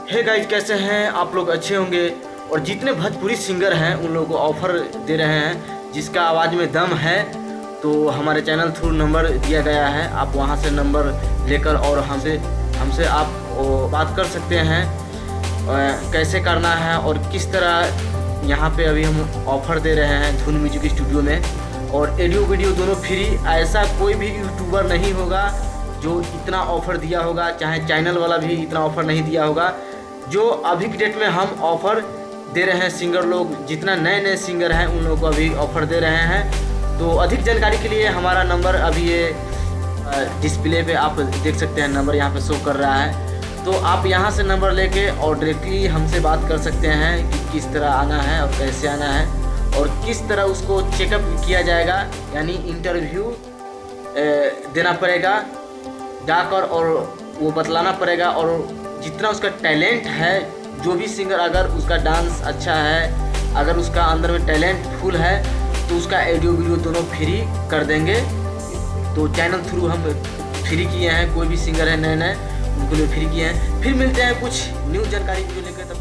Hey guys, कैसे हैं आप लोग? अच्छे होंगे। और जितने भोजपुरी सिंगर हैं उन लोगों को ऑफ़र दे रहे हैं, जिसका आवाज़ में दम है तो हमारे चैनल थ्रू नंबर दिया गया है। आप वहां से नंबर लेकर और हमसे आप बात कर सकते हैं कैसे करना है और किस तरह। यहाँ पे अभी हम ऑफ़र दे रहे हैं धुन म्यूजिक स्टूडियो में, और ऑडियो वीडियो दोनों फ्री। ऐसा कोई भी यूट्यूबर नहीं होगा जो इतना ऑफ़र दिया होगा, चाहे चैनल वाला भी इतना ऑफ़र नहीं दिया होगा जो अभी की डेट में हम ऑफ़र दे रहे हैं। सिंगर लोग जितना नए सिंगर हैं उन लोगों को अभी ऑफ़र दे रहे हैं। तो अधिक जानकारी के लिए हमारा नंबर अभी ये डिस्प्ले पे आप देख सकते हैं, नंबर यहाँ पे शो कर रहा है। तो आप यहाँ से नंबर लेके और डायरेक्टली हमसे बात कर सकते हैं कि किस तरह आना है और कैसे आना है और किस तरह उसको चेकअप किया जाएगा, यानी इंटरव्यू देना पड़ेगा जाकर, और वो बतलाना पड़ेगा। और जितना उसका टैलेंट है, जो भी सिंगर, अगर उसका डांस अच्छा है, अगर उसका अंदर में टैलेंट फुल है तो उसका ऑडियो वीडियो दोनों फ्री कर देंगे। तो चैनल थ्रू हम फ्री किए हैं, कोई भी सिंगर है नए उनको लिए फ्री किए हैं। फिर मिलते हैं कुछ न्यू जानकारी को लेकर।